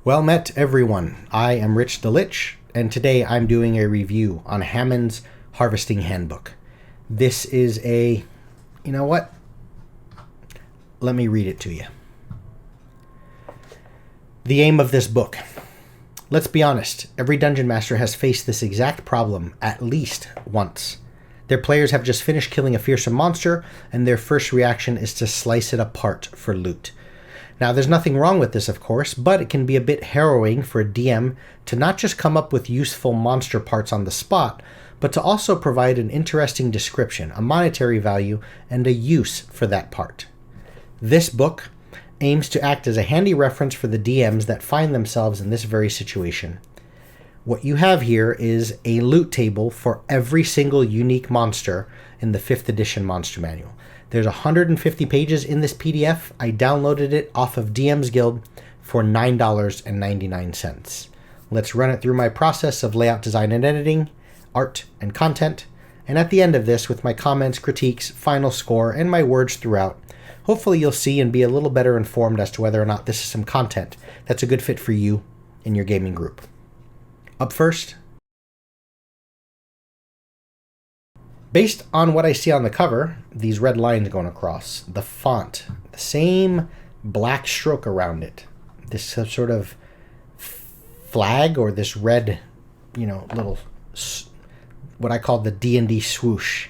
Well met, everyone. I am Rich the Lich, and today I'm doing a review on Hamunds' Harvesting Handbook. This is you know what? Let me read it to you. The aim of this book. Let's be honest, every Dungeon Master has faced this exact problem at least once. Their players have just finished killing a fearsome monster, and their first reaction is to slice it apart for loot. Now, there's nothing wrong with this, of course, but it can be a bit harrowing for a DM to not just come up with useful monster parts on the spot, but to also provide an interesting description, a monetary value, and a use for that part. This book aims to act as a handy reference for the DMs that find themselves in this very situation. What you have here is a loot table for every single unique monster in the 5th edition Monster Manual. There's 150 pages in this PDF. I downloaded it off of DM's Guild for $9.99. Let's run it through my process of layout, design, and editing, art, and content. And at the end of this, with my comments, critiques, final score, and my words throughout, hopefully you'll see and be a little better informed as to whether or not this is some content that's a good fit for you and your gaming group. Up first, based on what I see on the cover, these red lines going across, the font, the same black stroke around it, this sort of flag or this red, little, what I call the D&D swoosh.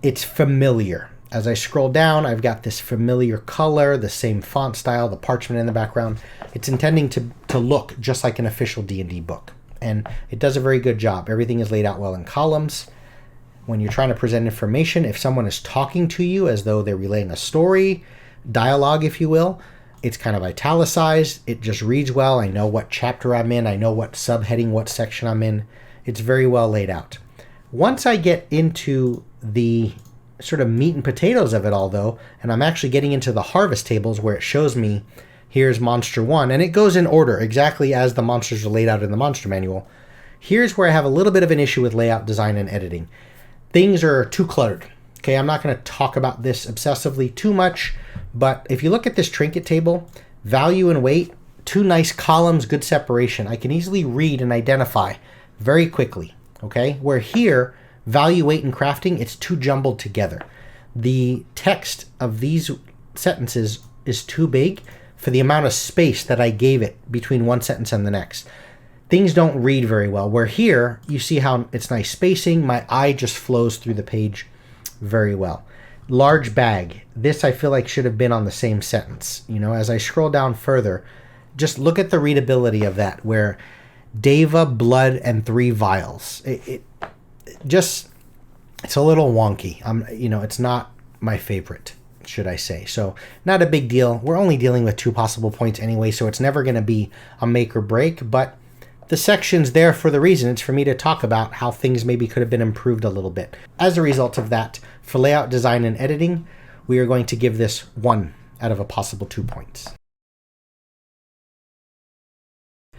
It's familiar. As I scroll down, I've got this familiar color, the same font style, the parchment in the background. It's intending to look just like an official D&D book. And it does a very good job. Everything is laid out well in columns. When you're trying to present information, if someone is talking to you as though they're relaying a story, dialogue, if you will, it's kind of italicized. It just reads well. I know what chapter I'm in. I know what subheading, what section I'm in. It's very well laid out. Once I get into the sort of meat and potatoes of it all, though, and I'm actually getting into the harvest tables where it shows me here's monster 1, and it goes in order exactly as the monsters are laid out in the monster manual. Here's where I have a little bit of an issue with layout, design, and editing. Things are too cluttered. Okay, I'm not going to talk about this obsessively too much, but if you look at this trinket table, value and weight, 2 nice columns, good separation. I can easily read and identify very quickly. Okay, where here, value, weight, and crafting, it's too jumbled together. The text of these sentences is too big for the amount of space that I gave it between one sentence and the next. Things don't read very well. Where here, you see how it's nice spacing. My eye just flows through the page very well. Large bag. This I feel like should have been on the same sentence. As I scroll down further, just look at the readability of that, where Deva, blood, and 3 vials. It's a little wonky. It's not my favorite, should I say. So not a big deal. We're only dealing with 2 possible points anyway, so it's never going to be a make or break, but the section's there for the reason. It's for me to talk about how things maybe could have been improved a little bit. As a result of that, for layout, design, and editing, we are going to give this 1 out of a possible 2 points.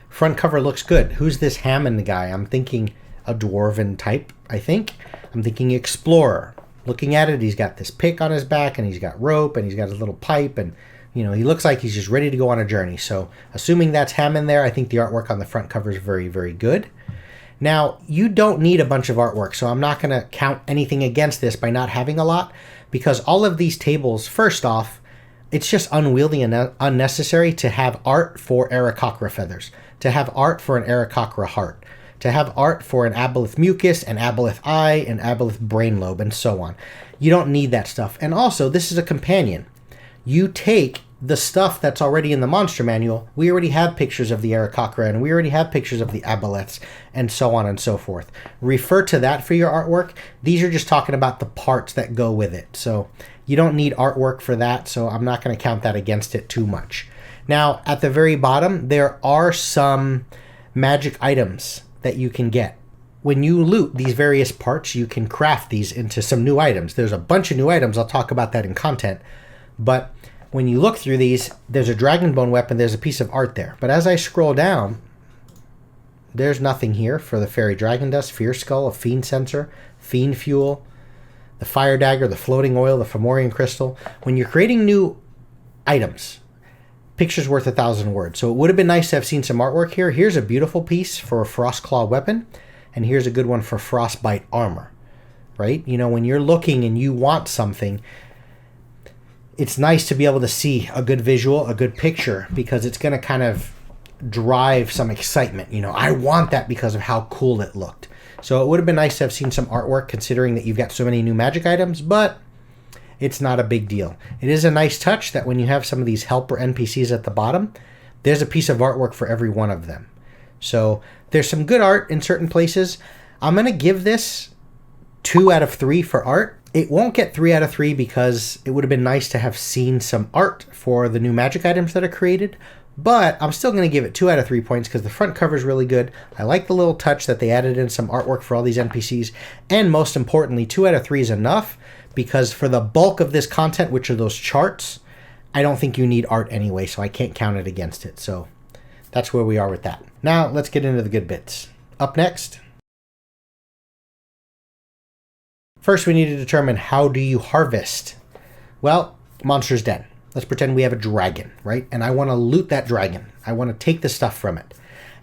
Front cover looks good. Who's this Hammond guy? I'm thinking a dwarven type, I think. I'm thinking explorer. Looking at it, he's got this pick on his back, and he's got rope, and he's got his little pipe, and he looks like he's just ready to go on a journey. So assuming that's Hammond there, I think the artwork on the front cover is very, very good. Now, you don't need a bunch of artwork, so I'm not going to count anything against this by not having a lot, because all of these tables, first off, it's just unwieldy and unnecessary to have art for Aarakocra feathers, to have art for an Aarakocra heart, to have art for an aboleth mucus, an aboleth eye, an aboleth brain lobe, and so on. You don't need that stuff. And also, this is a companion. You take the stuff that's already in the monster manual. We already have pictures of the Aarakocra, and we already have pictures of the aboleths, and so on and so forth. Refer to that for your artwork. These are just talking about the parts that go with it. So you don't need artwork for that, so I'm not going to count that against it too much. Now, at the very bottom, there are some magic items that you can get. When you loot these various parts, you can craft these into some new items. There's a bunch of new items. I'll talk about that in content. But when you look through these, there's a dragon bone weapon. There's a piece of art there. But as I scroll down, there's nothing here for the fairy dragon dust, fear skull, a fiend sensor, fiend fuel, the fire dagger, the floating oil, the Fomorian crystal. When you're creating new items, picture's worth 1,000 words. So it would have been nice to have seen some artwork here. Here's a beautiful piece for a Frostclaw weapon, and here's a good one for Frostbite armor, right? You know, when you're looking and you want something, it's nice to be able to see a good visual, a good picture, because it's going to kind of drive some excitement. You know, I want that because of how cool it looked. So it would have been nice to have seen some artwork, considering that you've got so many new magic items, but it's not a big deal. It is a nice touch that when you have some of these helper NPCs at the bottom, there's a piece of artwork for every one of them. So there's some good art in certain places. I'm going to give this 2 out of 3 for art. It won't get 3 out of 3 because it would have been nice to have seen some art for the new magic items that are created, but I'm still going to give it 2 out of 3 points because the front cover is really good. I like the little touch that they added in some artwork for all these NPCs, and most importantly, 2 out of 3 is enough because for the bulk of this content, which are those charts, I don't think you need art anyway, so I can't count it against it. So that's where we are with that. Now let's get into the good bits. Up next, first, we need to determine, how do you harvest? Well, Monster's Den. Let's pretend we have a dragon, right? And I want to loot that dragon. I want to take the stuff from it.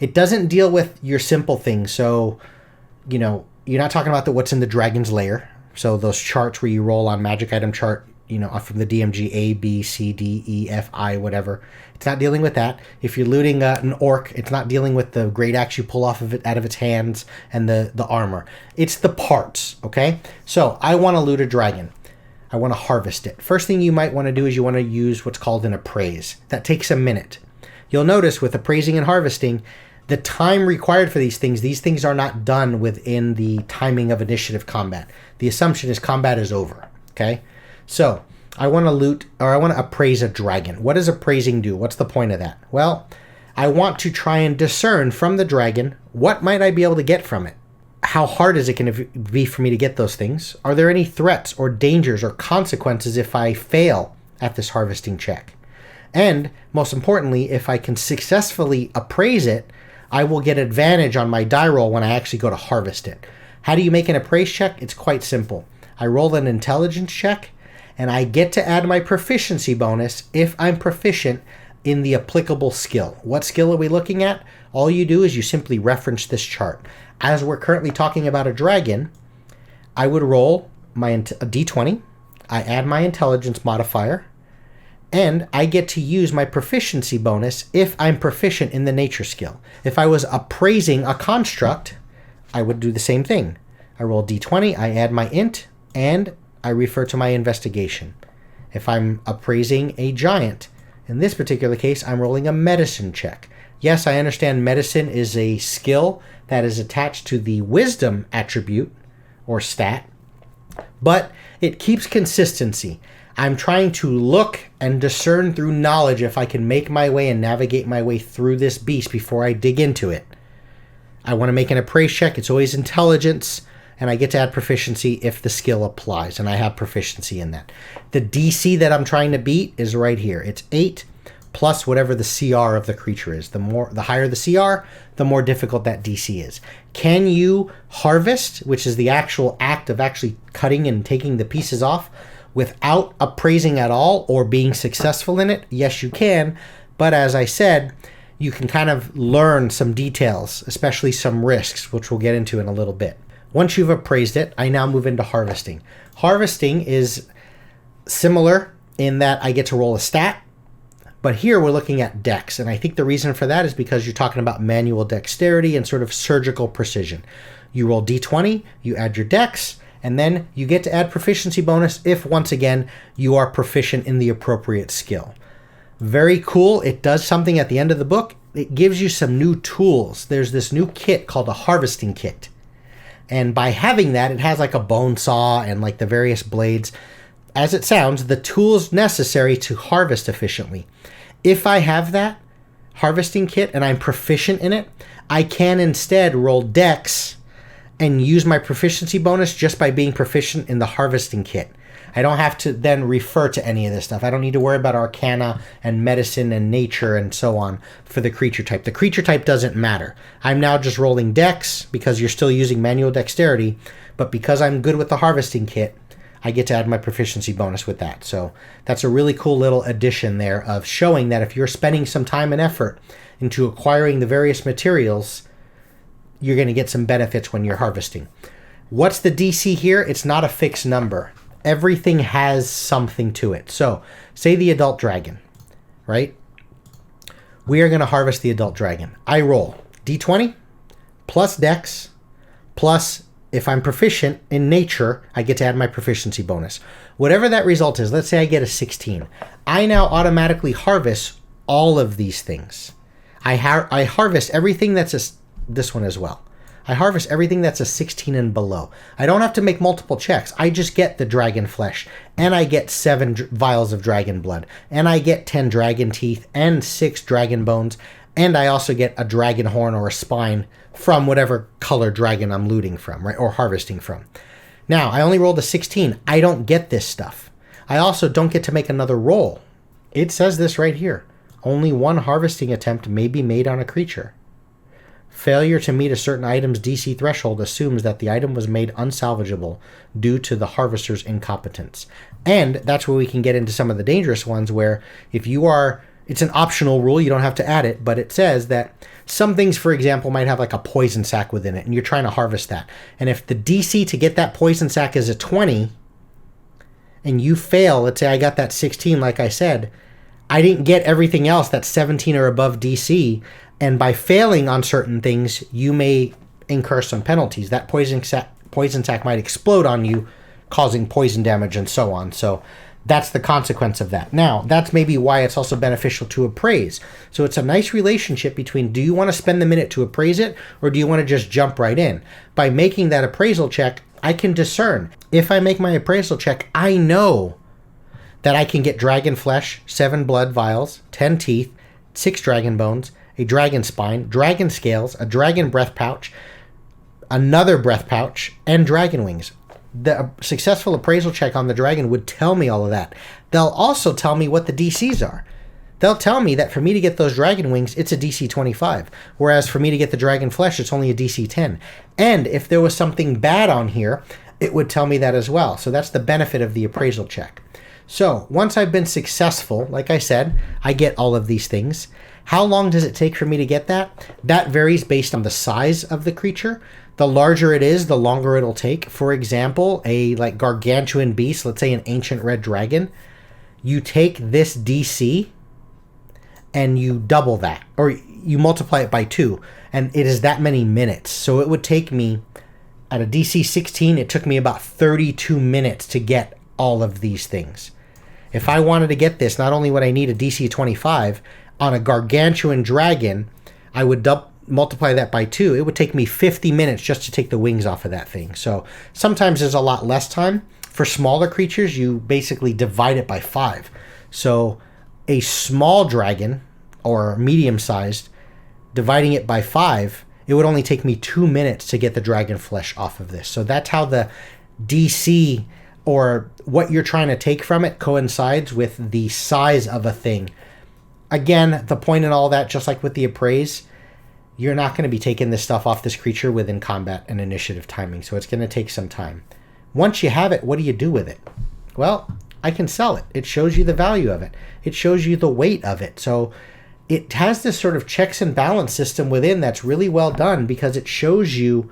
It doesn't deal with your simple things. So, you know, you're not talking about what's in the dragon's lair. So those charts where you roll on magic item chart, you know, from the DMG A, B, C, D, E, F, I, whatever. It's not dealing with that. If you're looting an orc, it's not dealing with the great axe you pull off of it out of its hands and the armor. It's the parts, okay? So I want to loot a dragon. I want to harvest it. First thing you might want to do is you want to use what's called an appraise. That takes a minute. You'll notice with appraising and harvesting, the time required for these things are not done within the timing of initiative combat. The assumption is combat is over, okay? So I want to loot, or I want to appraise a dragon. What does appraising do? What's the point of that? Well, I want to try and discern from the dragon, what might I be able to get from it? How hard is it going to be for me to get those things? Are there any threats or dangers or consequences if I fail at this harvesting check? And most importantly, if I can successfully appraise it, I will get advantage on my die roll when I actually go to harvest it. How do you make an appraise check? It's quite simple. I roll an intelligence check, and I get to add my proficiency bonus if I'm proficient in the applicable skill. What skill are we looking at? All you do is you simply reference this chart. As we're currently talking about a dragon, I would roll a d20, I add my intelligence modifier, and I get to use my proficiency bonus if I'm proficient in the nature skill. If I was appraising a construct, I would do the same thing. I roll d20, I add my int, and I refer to my investigation. If I'm appraising a giant, in this particular case, I'm rolling a medicine check. Yes, I understand medicine is a skill that is attached to the wisdom attribute or stat, but it keeps consistency. I'm trying to look and discern through knowledge if I can make my way and navigate my way through this beast before I dig into it. I want to make an appraise check. It's always intelligence, and I get to add proficiency if the skill applies, and I have proficiency in that. The DC that I'm trying to beat is right here. It's 8 plus whatever the CR of the creature is. The higher the CR, the more difficult that DC is. Can you harvest, which is the actual act of actually cutting and taking the pieces off, without appraising at all or being successful in it? Yes, you can. But as I said, you can kind of learn some details, especially some risks, which we'll get into in a little bit. Once you've appraised it, I now move into harvesting. Harvesting is similar in that I get to roll a stat, but here we're looking at dex. And I think the reason for that is because you're talking about manual dexterity and sort of surgical precision. You roll d20, you add your dex, and then you get to add proficiency bonus if, once again, you are proficient in the appropriate skill. Very cool. It does something at the end of the book. It gives you some new tools. There's this new kit called a harvesting kit. And by having that, it has like a bone saw and like the various blades. As it sounds, the tools necessary to harvest efficiently. If I have that harvesting kit and I'm proficient in it, I can instead roll dex and use my proficiency bonus just by being proficient in the harvesting kit. I don't have to then refer to any of this stuff. I don't need to worry about arcana and medicine and nature and so on for the creature type. The creature type doesn't matter. I'm now just rolling dex because you're still using manual dexterity, but because I'm good with the harvesting kit, I get to add my proficiency bonus with that. So that's a really cool little addition there of showing that if you're spending some time and effort into acquiring the various materials, you're going to get some benefits when you're harvesting. What's the DC here? It's not a fixed number. Everything has something to it. So say the adult dragon, right? We are going to harvest the adult dragon. I roll D20 plus Dex plus, if I'm proficient in nature, I get to add my proficiency bonus. Whatever that result is, let's say I get a 16. I now automatically harvest all of these things. I harvest everything that's this one as well. I harvest everything that's a 16 and below. I don't have to make multiple checks. I just get the dragon flesh, and I get 7 vials of dragon blood, and I get 10 dragon teeth and 6 dragon bones, and I also get a dragon horn or a spine from whatever color dragon I'm looting from, right, or harvesting from. Now, I only rolled a 16. I don't get this stuff. I also don't get to make another roll. It says this right here. Only one harvesting attempt may be made on a creature. Failure to meet a certain item's DC threshold assumes that the item was made unsalvageable due to the harvester's incompetence. And that's where we can get into some of the dangerous ones where if you are, it's an optional rule, you don't have to add it, but it says that some things, for example, might have like a poison sac within it and you're trying to harvest that. And if the DC to get that poison sac is a 20 and you fail, let's say I got that 16 like I said, I didn't get everything else that's 17 or above DC, and by failing on certain things, you may incur some penalties. That poison sac might explode on you, causing poison damage and so on. So that's the consequence of that. Now, that's maybe why it's also beneficial to appraise. So it's a nice relationship between, do you want to spend the minute to appraise it, or do you want to just jump right in? By making that appraisal check, I can discern. If I make my appraisal check, I know that I can get dragon flesh, 7 blood vials, 10 teeth, 6 dragon bones, a dragon spine, dragon scales, a dragon breath pouch, another breath pouch, and dragon wings. The successful appraisal check on the dragon would tell me all of that. They'll also tell me what the DCs are. They'll tell me that for me to get those dragon wings, it's a DC 25, whereas for me to get the dragon flesh, it's only a DC 10. And if there was something bad on here, it would tell me that as well. So that's the benefit of the appraisal check. So once I've been successful, like I said, I get all of these things. How long does it take for me to get that? That varies based on the size of the creature. The larger it is, the longer it'll take. For example, a like gargantuan beast, let's say an ancient red dragon, you take this DC and you double that, or you multiply it by 2, and it is that many minutes. So it would take me, at a DC 16, it took me about 32 minutes to get all of these things. If I wanted to get this, not only would I need a DC 25, on a gargantuan dragon, I would multiply that by 2. It would take me 50 minutes just to take the wings off of that thing. So sometimes there's a lot less time. For smaller creatures, you basically divide it by 5. So a small dragon, or medium-sized, dividing it by 5, it would only take me 2 minutes to get the dragon flesh off of this. So that's how the DC, or what you're trying to take from it, coincides with the size of a thing. Again, the point in all that, just like with the appraise, you're not going to be taking this stuff off this creature within combat and initiative timing, so it's going to take some time. Once you have it, what do you do with it? Well, I can sell it. It shows you the value of it. It shows you the weight of it. So it has this sort of checks and balance system within that's really well done, because it shows you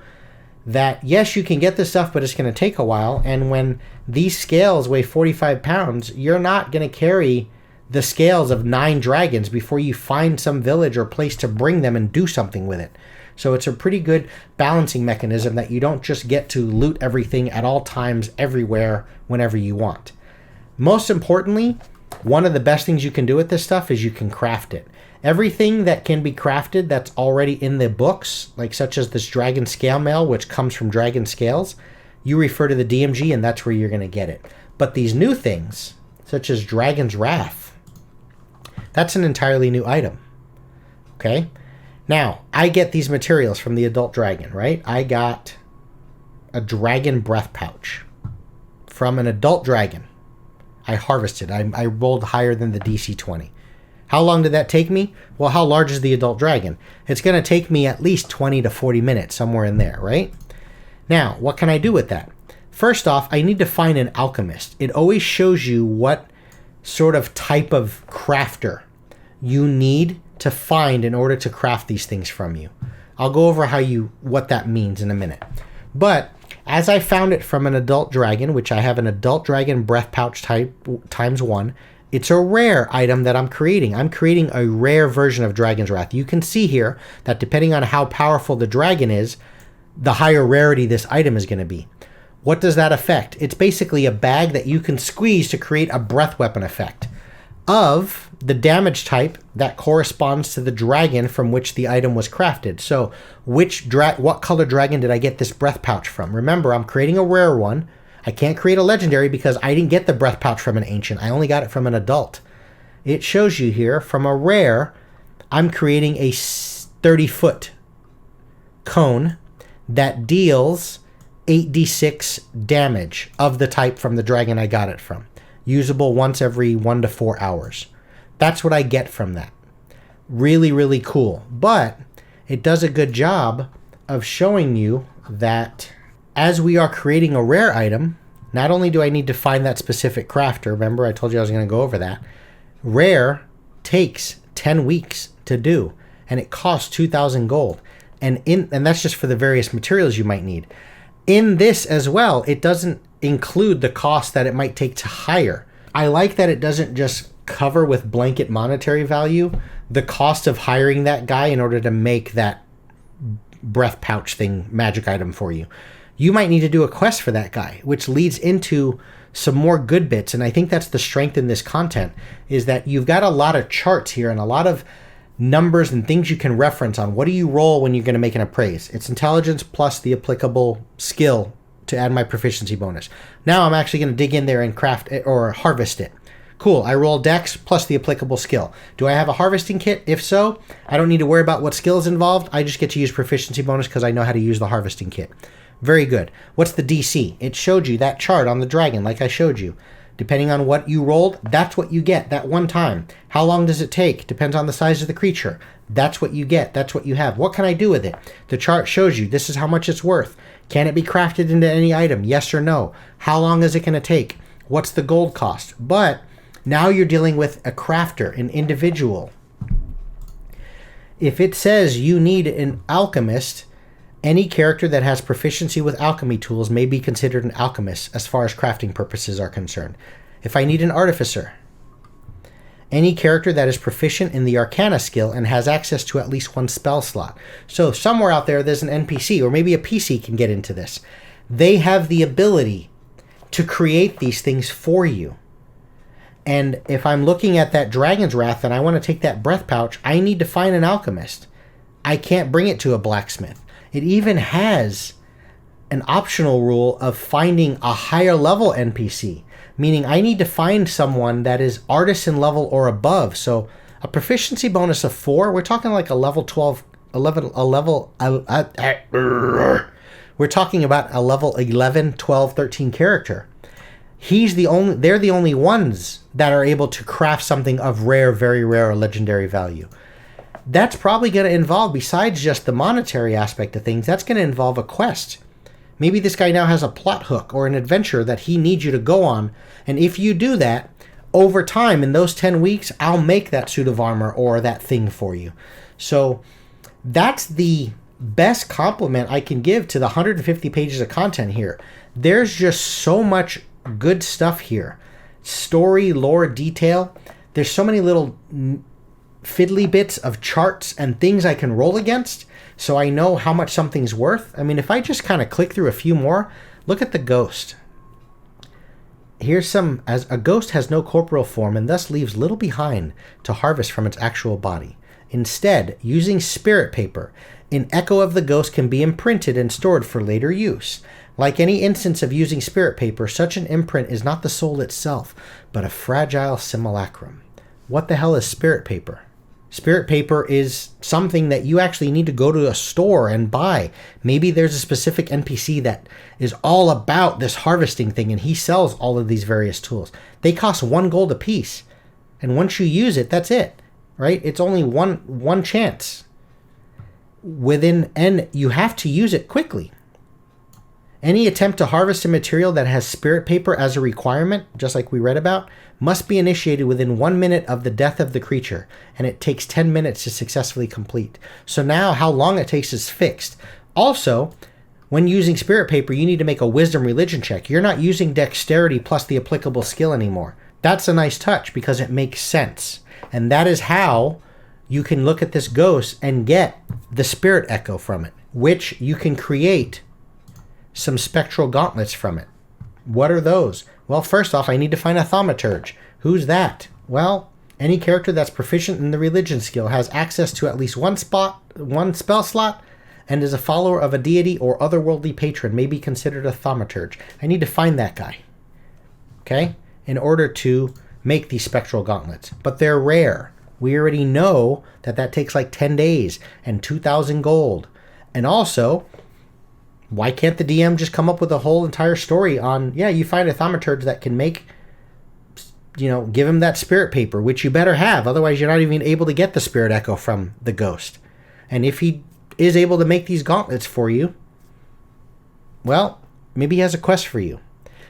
that, yes, you can get this stuff, but it's going to take a while. And when these scales weigh 45 pounds, you're not going to carry the scales of 9 dragons before you find some village or place to bring them and do something with it. So it's a pretty good balancing mechanism that you don't just get to loot everything at all times, everywhere, whenever you want. Most importantly, one of the best things you can do with this stuff is you can craft it. Everything that can be crafted that's already in the books, like such as this dragon scale mail, which comes from dragon scales, you refer to the DMG and that's where you're going to get it. But these new things, such as Dragon's Wrath, that's an entirely new item. Okay? Now, I get these materials from the adult dragon, right? I got a dragon breath pouch from an adult dragon. I harvested. I rolled higher than the DC 20. How long did that take me? Well, how large is the adult dragon? It's going to take me at least 20 to 40 minutes, somewhere in there, right? Now, what can I do with that? First off, I need to find an alchemist. It always shows you what sort of type of crafter you need to find in order to craft these things from you. I'll go over what that means in a minute. But as I found it from an adult dragon, which I have an adult dragon breath pouch type ×1, it's a rare item that I'm creating. I'm creating a rare version of Dragon's Wrath. You can see here that depending on how powerful the dragon is, the higher rarity this item is going to be. What does that affect? It's basically a bag that you can squeeze to create a breath weapon effect of the damage type that corresponds to the dragon from which the item was crafted. So what color dragon did I get this breath pouch from? Remember, I'm creating a rare one. I can't create a legendary because I didn't get the breath pouch from an ancient. I only got it from an adult. It shows you here from a rare, I'm creating a 30-foot cone that deals 8d6 damage of the type from the dragon I got it from. Usable once every 1 to 4 hours. That's what I get from that. Really, really cool. But it does a good job of showing you that as we are creating a rare item, not only do I need to find that specific crafter, remember I told you I was going to go over that, rare takes 10 weeks to do, and it costs 2,000 gold. And that's just for the various materials you might need. In this as well, it doesn't include the cost that it might take to hire. I like that it doesn't just cover with blanket monetary value the cost of hiring that guy in order to make that breath pouch thing magic item for you. You might need to do a quest for that guy, which leads into some more good bits. And I think that's the strength in this content, is that you've got a lot of charts here and a lot of numbers and things you can reference on. What do you roll when you're going to make an appraise? It's intelligence plus the applicable skill to add my proficiency bonus. Now I'm actually going to dig in there and craft it or harvest it. Cool, I roll dex plus the applicable skill. Do I have a harvesting kit? If so, I don't need to worry about what skill is involved. I just get to use proficiency bonus because I know how to use the harvesting kit. Very good. What's the DC? It showed you that chart on the dragon like I showed you. Depending on what you rolled, that's what you get that one time. How long does it take? Depends on the size of the creature. That's what you get. That's what you have. What can I do with it? The chart shows you this is how much it's worth. Can it be crafted into any item? Yes or no? How long is it going to take? What's the gold cost? But now you're dealing with a crafter, an individual. If it says you need an alchemist, any character that has proficiency with alchemy tools may be considered an alchemist as far as crafting purposes are concerned. If I need an artificer, any character that is proficient in the arcana skill and has access to at least one spell slot. So somewhere out there's an NPC, or maybe a PC can get into this. They have the ability to create these things for you. And if I'm looking at that Dragon's Wrath and I want to take that breath pouch, I need to find an alchemist. I can't bring it to a blacksmith. It even has an optional rule of finding a higher level NPC, meaning I need to find someone that is artisan level or above. So a proficiency bonus of 4, we're talking like a level 12, we're talking about a level 11, 12, 13 character. They're the only ones that are able to craft something of rare, very rare, or legendary value. That's probably going to involve, besides just the monetary aspect of things, that's going to involve a quest. Maybe this guy now has a plot hook or an adventure that he needs you to go on. And if you do that, over time, in those 10 weeks, I'll make that suit of armor or that thing for you. So that's the best compliment I can give to the 150 pages of content here. There's just so much good stuff here. Story, lore, detail. There's so many little fiddly bits of charts and things I can roll against so I know how much something's worth. I mean, if I just kind of click through a few more, look at the ghost. Here's some, as a ghost has no corporeal form and thus leaves little behind to harvest from its actual body. Instead, using spirit paper, an echo of the ghost can be imprinted and stored for later use. Like any instance of using spirit paper, such an imprint is not the soul itself, but a fragile simulacrum. What the hell is spirit paper? Spirit paper is something that you actually need to go to a store and buy. Maybe there's a specific NPC that is all about this harvesting thing and he sells all of these various tools. They cost 1 gold a piece. And once you use it, that's it, right? It's only one chance. And you have to use it quickly. Any attempt to harvest a material that has spirit paper as a requirement, just like we read about, must be initiated within 1 minute of the death of the creature, and it takes 10 minutes to successfully complete. So now how long it takes is fixed. Also, when using spirit paper, you need to make a wisdom religion check. You're not using dexterity plus the applicable skill anymore. That's a nice touch because it makes sense. And that is how you can look at this ghost and get the spirit echo from it, which you can create some spectral gauntlets from it. What are those? Well, first off, I need to find a thaumaturge. Who's that? Well, any character that's proficient in the religion skill has access to at least one spell slot, and is a follower of a deity or otherworldly patron may be considered a thaumaturge. I need to find that guy, okay, in order to make these spectral gauntlets. But they're rare. We already know that that takes like 10 days and 2,000 gold. And also, why can't the DM just come up with a whole entire story on, yeah, you find a thaumaturge that can make, give him that spirit paper, which you better have. Otherwise, you're not even able to get the spirit echo from the ghost. And if he is able to make these gauntlets for you, well, maybe he has a quest for you.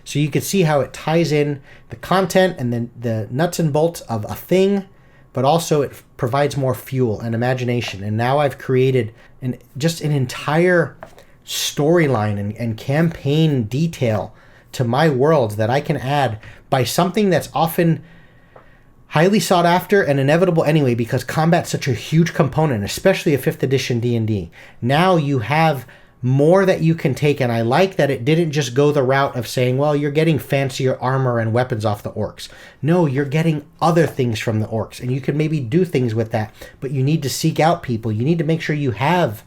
So you can see how it ties in the content and then the nuts and bolts of a thing, but also it provides more fuel and imagination. And now I've created just an entire storyline and campaign detail to my worlds that I can add by something that's often highly sought after and inevitable anyway, because combat's such a huge component, especially a 5th edition D&D. Now you have more that you can take, and I like that it didn't just go the route of saying, well, you're getting fancier armor and weapons off the orcs. No, you're getting other things from the orcs, and you can maybe do things with that, but you need to seek out people. You need to make sure you have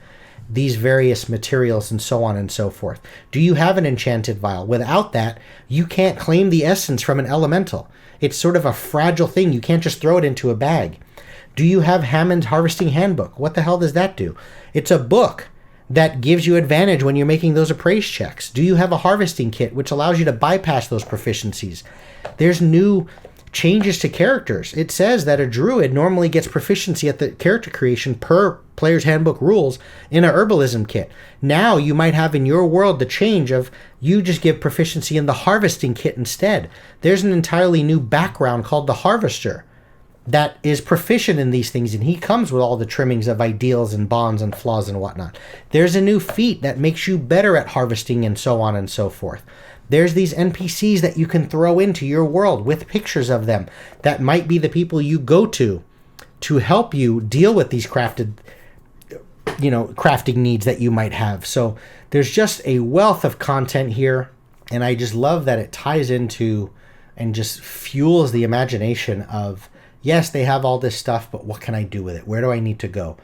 these various materials and so on and so forth. Do you have an enchanted vial? Without that, you can't claim the essence from an elemental. It's sort of a fragile thing. You can't just throw it into a bag. Do you have Hamunds Harvesting Handbook? What the hell does that do? It's a book that gives you advantage when you're making those appraise checks. Do you have a harvesting kit which allows you to bypass those proficiencies? There's new changes to characters. It says that a druid normally gets proficiency at the character creation per player's handbook rules in a herbalism kit. Now you might have in your world the change of you just give proficiency in the harvesting kit instead. There's an entirely new background called the harvester that is proficient in these things, and he comes with all the trimmings of ideals and bonds and flaws and whatnot. There's a new feat that makes you better at harvesting and so on and so forth. There's these NPCs that you can throw into your world with pictures of them that might be the people you go to help you deal with these crafting needs that you might have. So there's just a wealth of content here, and I just love that it ties into and just fuels the imagination of, yes, they have all this stuff, but what can I do with it? Where do I need to go?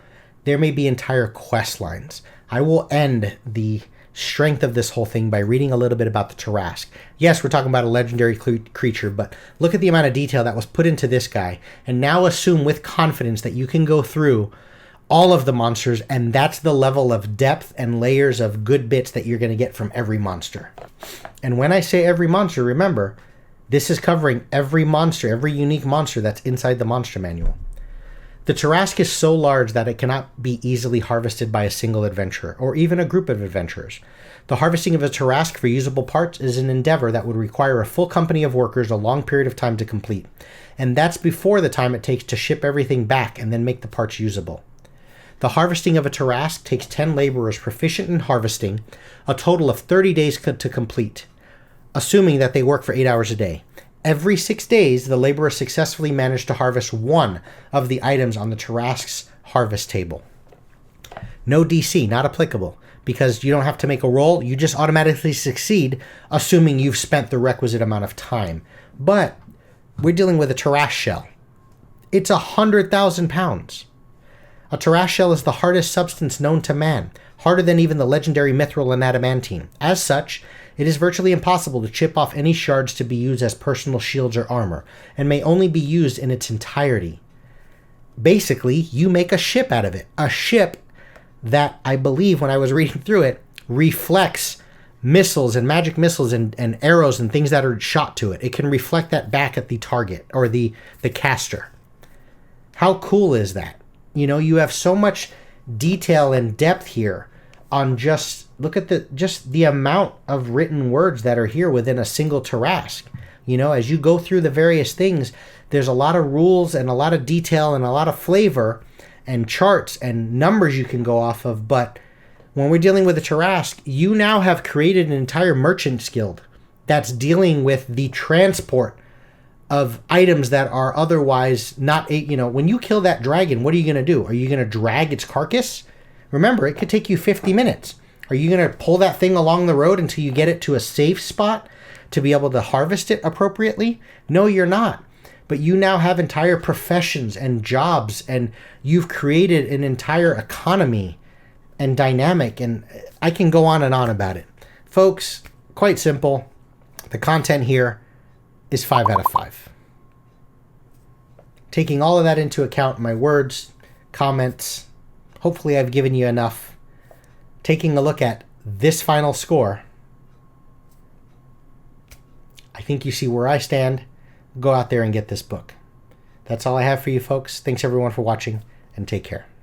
There may be entire quest lines. I will end the strength of this whole thing by reading a little bit about the Tarasque. Yes, we're talking about a legendary creature, but look at the amount of detail that was put into this guy, and now assume with confidence that you can go through all of the monsters, and that's the level of depth and layers of good bits that you're going to get from every monster. And when I say every monster, remember, this is covering every monster, every unique monster that's inside the monster manual. The Tarasque is so large that it cannot be easily harvested by a single adventurer, or even a group of adventurers. The harvesting of a Tarasque for usable parts is an endeavor that would require a full company of workers a long period of time to complete, and that's before the time it takes to ship everything back and then make the parts usable. The harvesting of a Tarasque takes 10 laborers proficient in harvesting, a total of 30 days to complete, assuming that they work for 8 hours a day. Every 6 days, the laborer successfully managed to harvest one of the items on the Tarasque's harvest table. No DC, not applicable, because you don't have to make a roll, you just automatically succeed, assuming you've spent the requisite amount of time. But we're dealing with a Tarasque shell. It's 100,000 pounds. A Tarasque shell is the hardest substance known to man, harder than even the legendary mithril and adamantine. As such, it is virtually impossible to chip off any shards to be used as personal shields or armor, and may only be used in its entirety. Basically, you make a ship out of it. A ship that, I believe when I was reading through it, reflects missiles and magic missiles and arrows and things that are shot to it. It can reflect that back at the target, or the caster. How cool is that? You have so much detail and depth here on just look at just the amount of written words that are here within a single Tarasque. You know, as you go through the various things, there's a lot of rules and a lot of detail and a lot of flavor and charts and numbers you can go off of. But when we're dealing with a Tarasque, you now have created an entire merchant's guild that's dealing with the transport of items that are otherwise not, you know, when you kill that dragon, what are you going to do? Are you going to drag its carcass? Remember, it could take you 50 minutes. Are you going to pull that thing along the road until you get it to a safe spot to be able to harvest it appropriately? No, you're not. But you now have entire professions and jobs, and you've created an entire economy and dynamic, and I can go on and on about it. Folks, quite simple. The content here is 5 out of 5. Taking all of that into account, my words, comments, hopefully I've given you enough. Taking a look at this final score, I think you see where I stand. Go out there and get this book. That's all I have for you folks. Thanks everyone for watching, and take care.